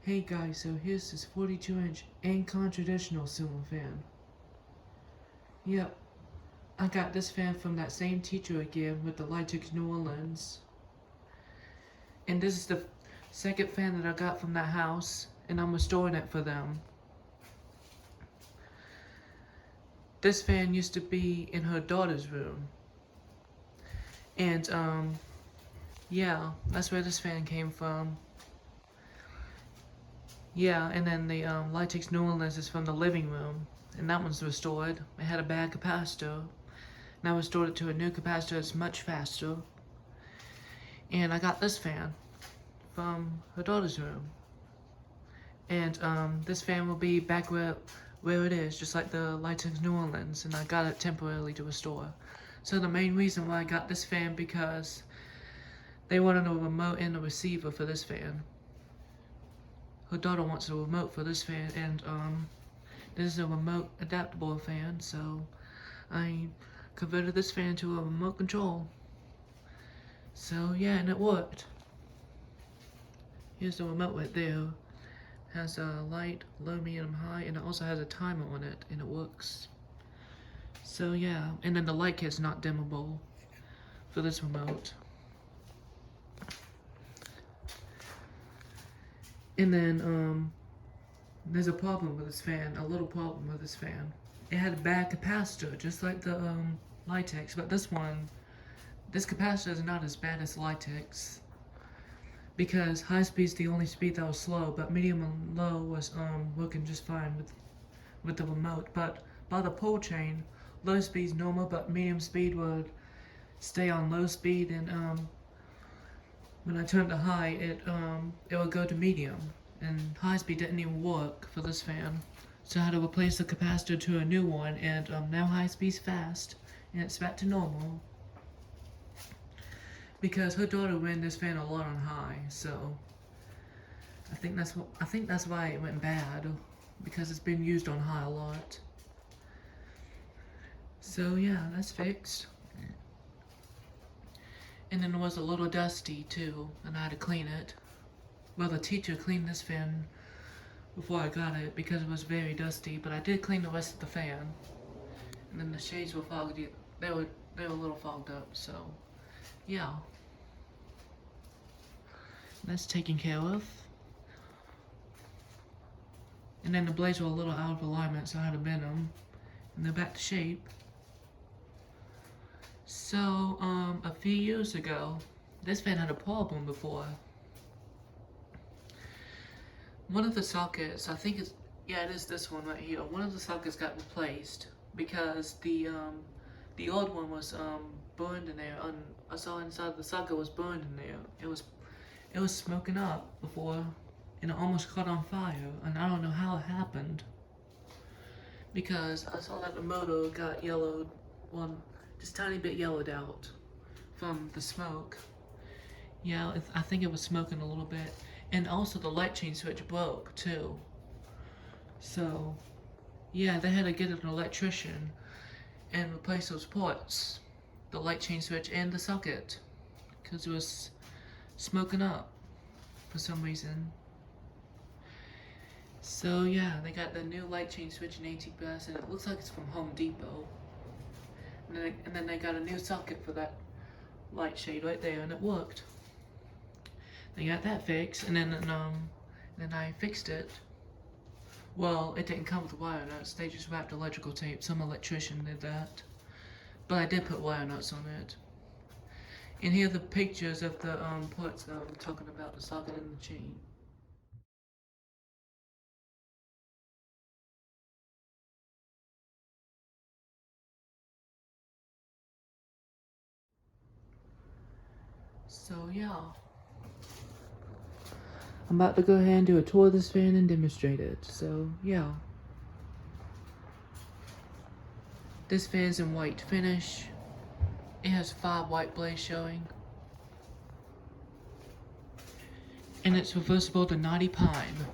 Hey guys, so here's this 42-inch Encon traditional ceiling fan. Yep, I got this fan from that same teacher again with the Lightix New Orleans. And this is the second fan that I got from that house, and I'm restoring it for them. This fan used to be in her daughter's room. And, yeah, that's where this fan came from. Yeah, and then the Lightix New Orleans is from the living room, and that one's restored. It had a bad capacitor. Now I restored it to a new capacitor that's much faster. And I got this fan from her daughter's room. And this fan will be back where it is, just like the Lightix New Orleans, and I got it temporarily to restore. So the main reason why I got this fan, because they wanted a remote and a receiver for this fan. Her daughter wants a remote for this fan, and this is a remote adaptable fan, so I converted this fan to a remote control. So yeah, and it worked. Here's the remote right there. Has a light, low, medium, high, and it also has a timer on it, and it works. So yeah, and then the light kit's not dimmable for this remote. And then, there's a problem with this fan, a little problem with this fan. It had a bad capacitor, just like the Lightix, but this capacitor is not as bad as Lightix, because high speed's the only speed that was slow, but medium and low was working just fine with the remote. But by the pull chain, low speed's normal, but medium speed would stay on low speed, and when I turned to high, it would go to medium, and high speed didn't even work for this fan. So I had to replace the capacitor to a new one, and now high speed's fast, and it's back to normal. Because her daughter ran this fan a lot on high, so I think that's why it went bad, because it's been used on high a lot. So yeah, that's fixed. And then it was a little dusty too, and I had to clean it. Well, the teacher cleaned this fan before I got it because it was very dusty, but I did clean the rest of the fan. And then the shades were foggy. They were a little fogged up, so yeah. That's taken care of. And then the blades were a little out of alignment, so I had to bend them, and they're back to shape. So, a few years ago, this fan had a problem before. One of the sockets, I think it is this one right here. One of the sockets got replaced because the old one was burned in there, and I saw inside the socket was burned in there. It was smoking up before, and it almost caught on fire, and I don't know how it happened. Because I saw that the motor got yellowed, just tiny bit yellowed out from the smoke. Yeah, I think it was smoking a little bit. And also the light chain switch broke too. So, yeah, they had to get an electrician and replace those ports, the light chain switch and the socket, because it was smoking up for some reason. So yeah, they got the new light chain switch in 18 brass, and it looks like it's from Home Depot. And then they got a new socket for that light shade right there, and it worked. They got that fixed, and then I fixed it. Well, it didn't come with wire nuts. They just wrapped electrical tape. Some electrician did that, but I did put wire nuts on it. And here are the pictures of the parts that I'm talking about, the socket and the chain. So yeah, I'm about to go ahead and do a tour of this fan and demonstrate it. So yeah, this fan's in white finish. It has 5 white blades showing, and it's reversible to Knotty Pine.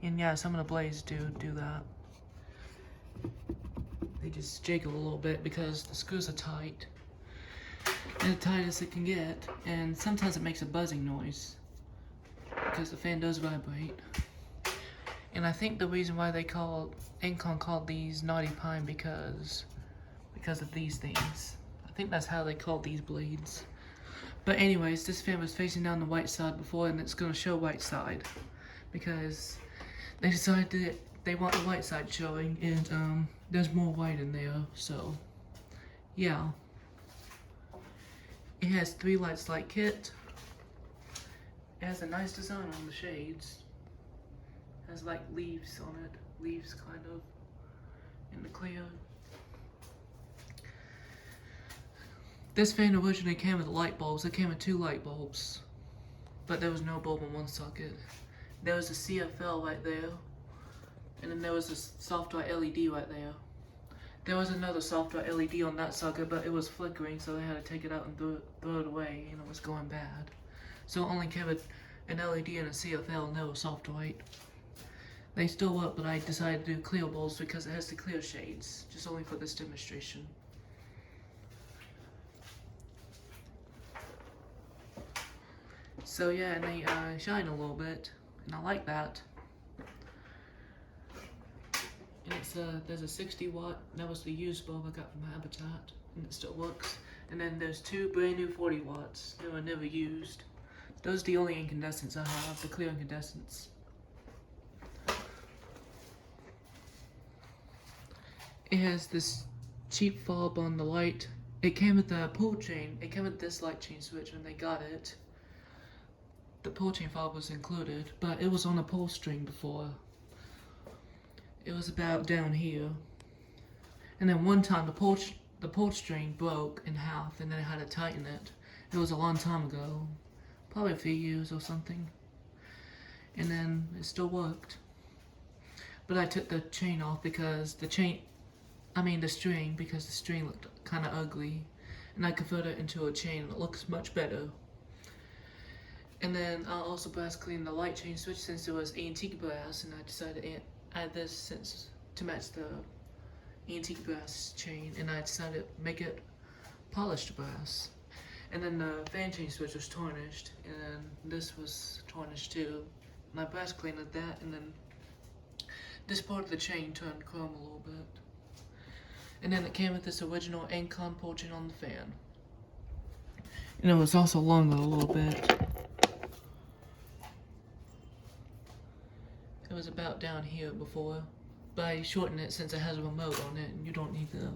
And yeah, some of the blades do that. they just jiggle a little bit because the screws are tight. As tight as it can get, and sometimes it makes a buzzing noise because the fan does vibrate. And I think the reason why Encon called these Knotty Pine because of these things. I think that's how they called these blades. But anyways, this fan was facing down the white side before, and it's gonna show white side because they decided that they want the white side showing, and there's more white in there, so yeah. It has 3 lights light kit. It has a nice design on the shades. It has like leaves on it, leaves kind of in the clear. This fan originally came with light bulbs. It came with 2 light bulbs, but there was no bulb in one socket. There was a CFL right there, and then there was a soft white LED right there. There was another soft white LED on that socket, but it was flickering, so they had to take it out and throw it away, and it was going bad. So it only came with an LED and a CFL, and they were soft white. They still work, but I decided to do clear bulbs because it has the clear shades, just only for this demonstration. So yeah, and they shine a little bit, and I like that. And it's there's a 60 watt, that was the used bulb I got from Habitat, and it still works. And then there's 2 brand new 40 watts, they were never used. Those are the only incandescents I have, the clear incandescents. It has this cheap fob on the light. It came with the pull chain, it came with this light chain switch when they got it. The pull chain fob was included, but it was on a pull string before. It was about down here, and then one time the pull string broke in half, and then I had to tighten it. It was a long time ago, probably a few years or something, and then it still worked. But I took the chain off because the string looked kind of ugly, and I converted it into a chain and it looks much better. And then I also brass cleaned the light chain switch since it was antique brass, and I decided to add this to match the antique brass chain, and I decided to make it polished brass. And then the fan chain switch was tarnished, and then this was tarnished too. And I brass cleaned that, and then this part of the chain turned chrome a little bit. And then it came with this original Encon pull chain on the fan. And it was also longer a little bit. It was about down here before, but I shortened it since it has a remote on it, and you don't need the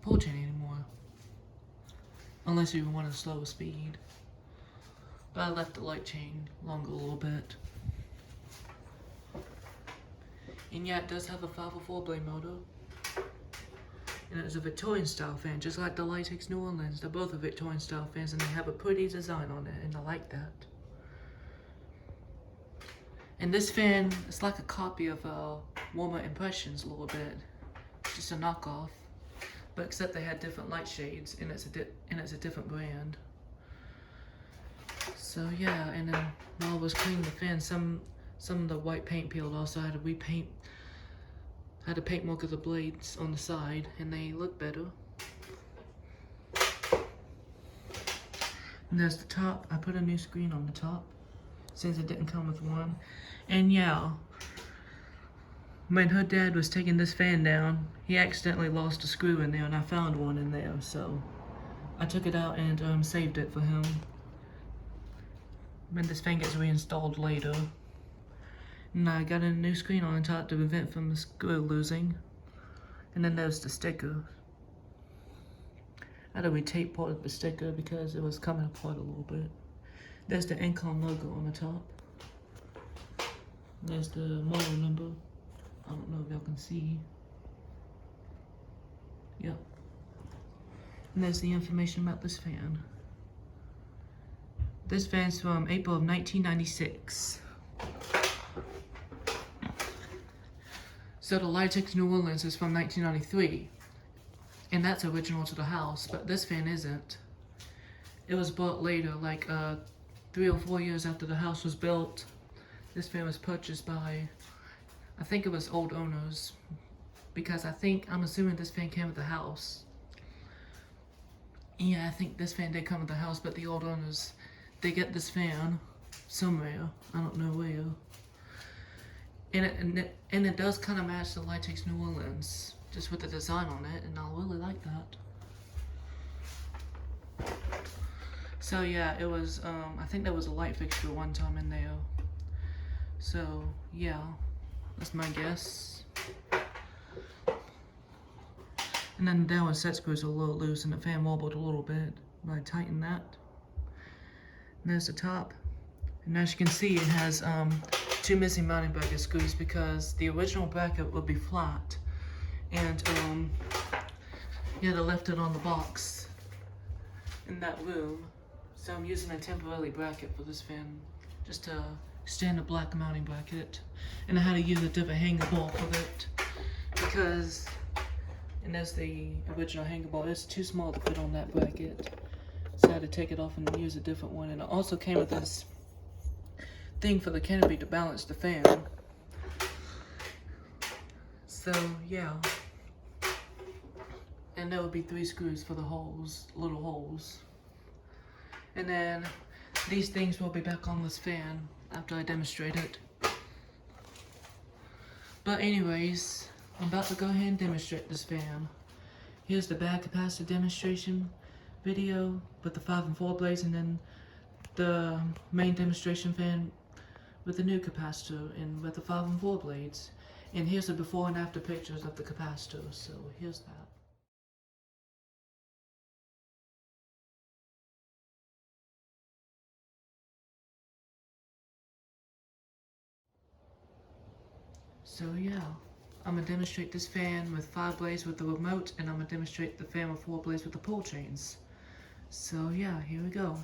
pull chain anymore. Unless you want a slower speed. But I left the light chain longer a little bit. And yeah, it does have a 504 blade motor. And it's a Victorian style fan, just like the Litex New Orleans. They're both a Victorian style fans, and they have a pretty design on it, and I like that. And this fan is like a copy of Warmer Impressions a little bit, just a knockoff, but except they had different light shades, and it's a different brand. So yeah, and then while I was cleaning the fan, some of the white paint peeled off, so I had to repaint. I had to paint more of the blades on the side, and they look better. And there's the top. I put a new screen on the top, since it didn't come with one. And yeah, when her dad was taking this fan down, he accidentally lost a screw in there, and I found one in there, so I took it out and saved it for him when this fan gets reinstalled later. And I got a new screen on top to prevent from the screw losing. And then there's the sticker. I had to retape part of the sticker because it was coming apart a little bit. There's the Encon logo on the top. There's the model number. I don't know if y'all can see. Yep. And there's the information about this fan. This fan's from April of 1996. So the Litex New Orleans is from 1993. And that's original to the house, but this fan isn't. It was bought later, like 3 or 4 years after the house was built. This fan was purchased by, I think it was old owners, because I'm assuming this fan came with the house. Yeah, I think this fan did come with the house, but the old owners, they get this fan somewhere. I don't know where. And it does kind of match the Litex New Orleans, just with the design on it, and I really like that. So yeah, it was, I think there was a light fixture one time in there. So yeah, that's my guess. And then the downward set screws are a little loose and the fan wobbled a little bit, but I tightened that. And there's the top. And as you can see, it has two missing mounting bracket screws because the original bracket would be flat. And yeah, they left it on the box in that room. So I'm using a temporary bracket for this fan, just a standard black mounting bracket. And I had to use a different hanger ball for it because, and that's the original hanger ball, it's too small to fit on that bracket. So I had to take it off and use a different one. And it also came with this thing for the canopy to balance the fan. So yeah. And there would be 3 screws for the holes, little holes. And then these things will be back on this fan after I demonstrate it. But anyways, I'm about to go ahead and demonstrate this fan. Here's the bad capacitor demonstration video with the 5 and 4 blades, and then the main demonstration fan with the new capacitor and with the 5 and 4 blades. And here's the before and after pictures of the capacitor, so here's that. So yeah, I'm gonna demonstrate this fan with 5 blades with the remote, and I'm gonna demonstrate the fan with 4 blades with the pull chains. So yeah, here we go.